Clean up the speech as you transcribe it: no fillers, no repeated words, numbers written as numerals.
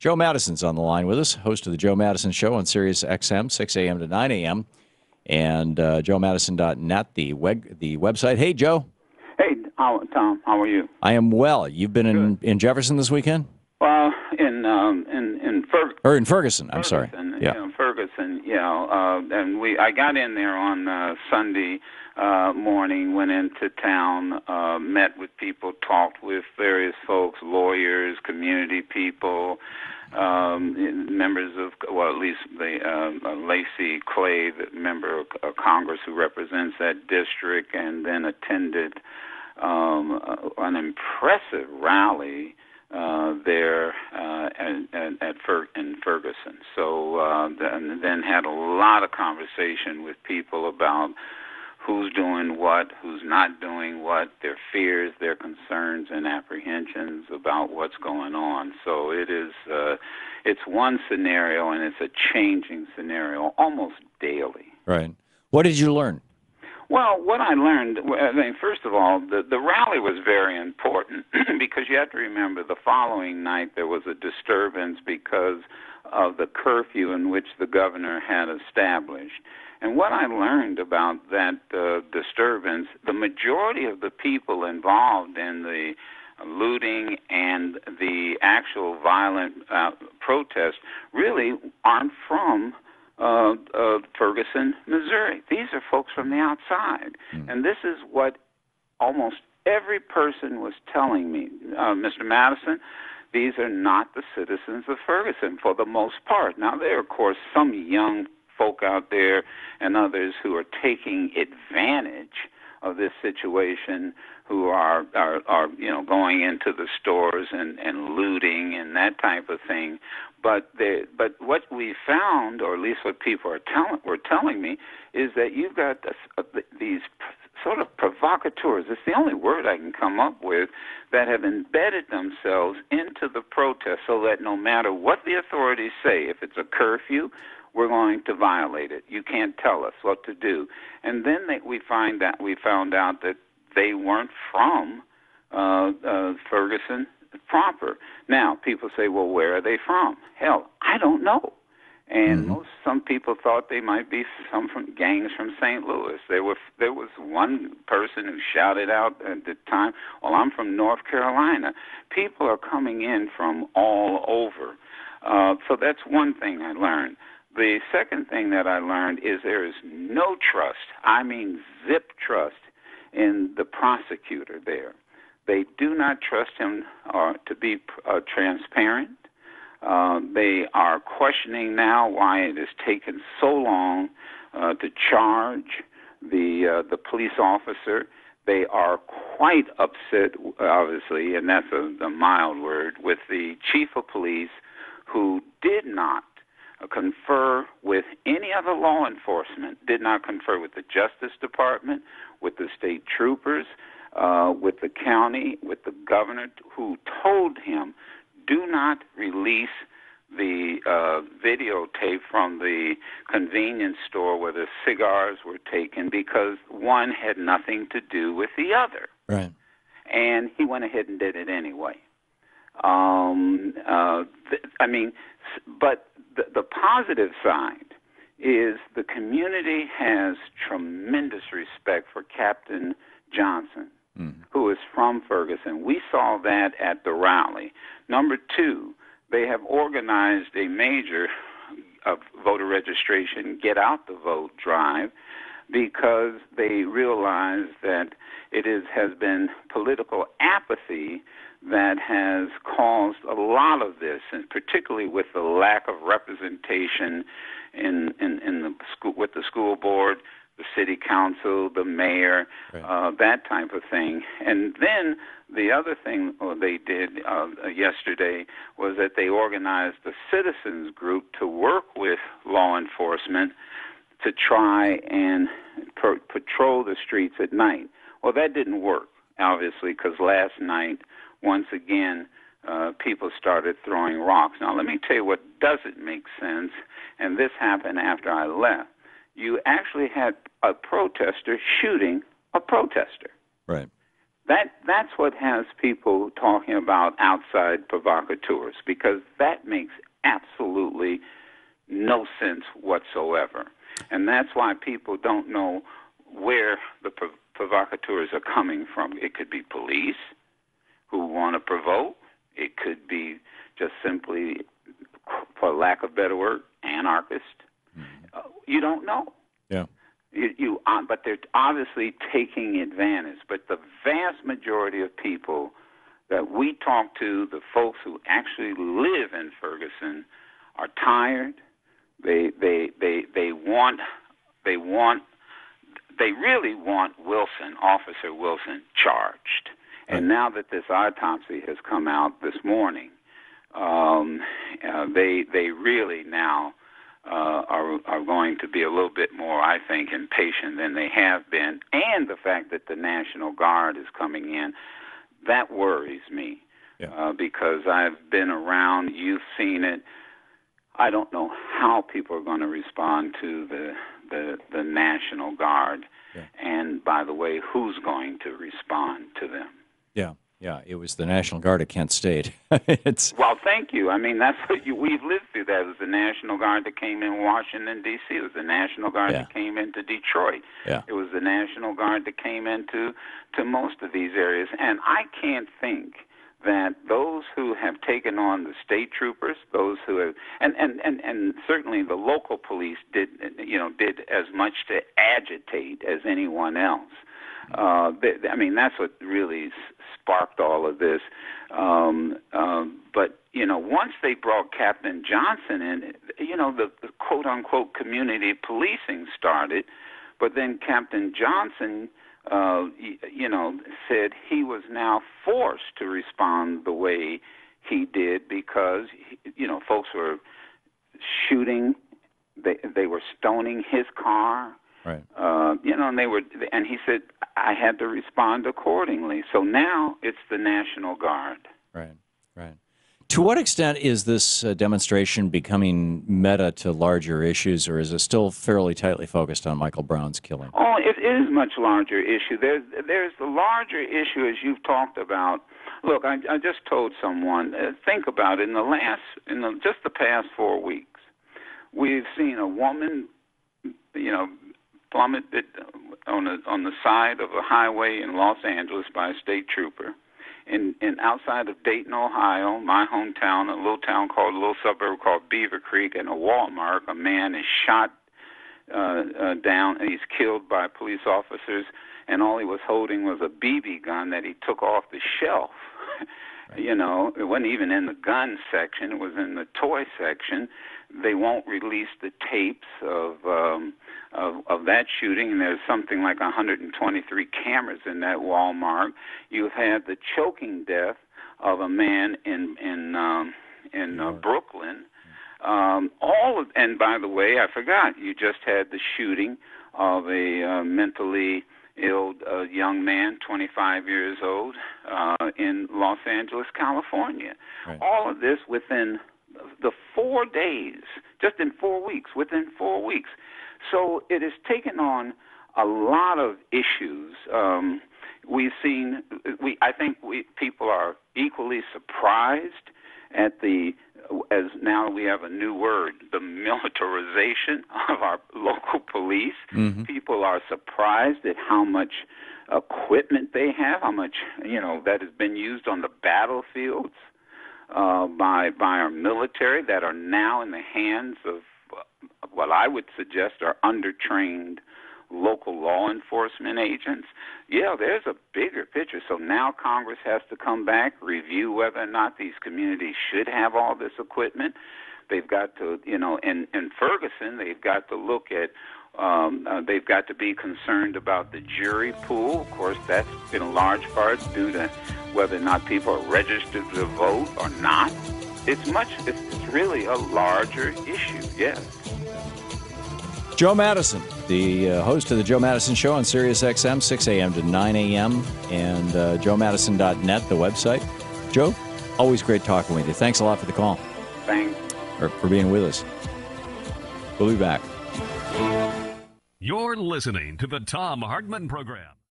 Joe Madison's on the line with us, host of the Joe Madison Show on Sirius XM, 6 a.m. to 9 a.m. And joemadison.net, the website. Hey, Joe. Hey, Tom. How are you? I am well. You've been in Jefferson this weekend? Well, in Ferguson. Or in Ferguson. I'm sorry. Yeah, Ferguson. Yeah, and I got in there on Sunday morning. Went into town, met with people, talked with various folks, lawyers, community people, members of, well, at least Lacey Clay, the member of Congress who represents that district, and then attended an impressive rally there in Ferguson. So and then had a lot of conversation with people about who's doing what, who's not doing what, their fears, their concerns, and apprehensions about what's going on. So it's one scenario, and it's a changing scenario almost daily. Right. What did you learn? Well, what I learned, first of all, the rally was very important because you have to remember the following night there was a disturbance because of the curfew in which the governor had established. And what I learned about that disturbance, the majority of the people involved in the looting and the actual violent protest really aren't from Ferguson, Missouri. These are folks from the outside. And this is what almost every person was telling me. Mr. Madison, these are not the citizens of Ferguson for the most part. Now, there are, of course, some young folk out there and others who are taking advantage of this situation, who are going into the stores and looting and that type of thing. But what we found, or at least what people were telling me, is that you've got these sort of provocateurs. It's the only word I can come up with, that have embedded themselves into the protest so that no matter what the authorities say, if it's a curfew, we're going to violate it. You can't tell us what to do. And then we found out that they weren't from Ferguson proper. Now, people say, well, where are they from? Hell, I don't know. And some people thought they might be some from gangs from St. Louis. There was one person who shouted out at the time, well, I'm from North Carolina. People are coming in from all over. So that's one thing I learned. The second thing that I learned is there is no trust, I mean zip trust, in the prosecutor there. They do not trust him to be transparent. They are questioning now why it has taken so long to charge the police officer. They are quite upset, obviously, and that's a mild word, with the chief of police, who did not confer with any other law enforcement, did not confer with the Justice Department, with the state troopers, with the county, with the governor, who told him, do not release the videotape from the convenience store where the cigars were taken, because one had nothing to do with the other. Right. And he went ahead and did it anyway. But the positive side is the community has tremendous respect for Captain Johnson, who is from Ferguson. We saw that at the rally. Number two, they have organized a major voter registration, Get Out the Vote drive, because they realize that it has been political apathy that has caused a lot of this, and particularly with the lack of representation in the school, with the school board, the city council, the mayor, right, that type of thing. And then the other thing they did yesterday was that they organized a citizens group to work with law enforcement to try and patrol the streets at night. Well, that didn't work, obviously, because last night, once again, people started throwing rocks. Now, let me tell you what doesn't make sense, and this happened after I left. You actually had a protester shooting a protester. Right. that's what has people talking about outside provocateurs, because that makes absolutely no sense whatsoever. And that's why people don't know where the provocateurs are coming from. It could be police who want to provoke. It could be just simply, for lack of better word, anarchist. You don't know. Yeah. But they're obviously taking advantage. But the vast majority of people that we talk to, the folks who actually live in Ferguson, are tired. They really want Officer Wilson, charged. And now that this autopsy has come out this morning, they really now are going to be a little bit more, I think, impatient than they have been. And the fact that the National Guard is coming in, that worries me. Yeah. Because I've been around, you've seen it. I don't know how people are going to respond to the National Guard. Yeah. And by the way, who's going to respond to them? Yeah, it was the National Guard at Kent State. Well, thank you. I mean, that's what we've lived through. That it was the National Guard that came in Washington, D.C. It was the National Guard that came into Detroit. Yeah. It was the National Guard that came into most of these areas. And I can't think that those who have taken on the state troopers, those who have, and certainly the local police did as much to agitate as anyone else. I mean, that's what really sparked all of this. But, once they brought Captain Johnson in, the quote-unquote community policing started. But then Captain Johnson, said he was now forced to respond the way he did because, folks were shooting. They were stoning his car. Right. And he said, I had to respond accordingly. So now it's the National Guard. Right. To what extent is this demonstration becoming meta to larger issues, or is it still fairly tightly focused on Michael Brown's killing? Oh, it is a much larger issue. There's the larger issue, as you've talked about. Look, I just told someone, think about it. In just the past 4 weeks, we've seen a woman, plummeted on the side of a highway in Los Angeles by a state trooper. In outside of Dayton, Ohio, my hometown, a little suburb called Beaver Creek, in a Walmart, a man is shot down, and he's killed by police officers, and all he was holding was a BB gun that he took off the shelf. Right. It wasn't even in the gun section; it was in the toy section. They won't release the tapes of that shooting, and there's something like 123 cameras in that Walmart. You had the choking death of a man in Brooklyn. And by the way, I forgot, you just had the shooting of a mentally ill young man, 25 years old, in Los Angeles, California. Right. All of this within the 4 days, just in 4 weeks, within 4 weeks. So it has taken on a lot of issues. I think people are equally surprised at as now we have a new word, the militarization of our local police. Mm-hmm. People are surprised at how much equipment they have, how much, that has been used on the battlefields by our military that are now in the hands of what I would suggest are undertrained local law enforcement agents. Yeah, there's a bigger picture. So now Congress has to come back, review whether or not these communities should have all this equipment. They've got to, in Ferguson, they've got to look at, they've got to be concerned about the jury pool. Of course, that's in large part due to whether or not people are registered to vote or not. It's really a larger issue, yes. Joe Madison, the host of the Joe Madison Show on Sirius XM, 6 a.m. to 9 a.m., and joemadison.net, the website. Joe, always great talking with you. Thanks a lot for the call. Thanks. Or for being with us. We'll be back. You're listening to the Thom Hartmann Program.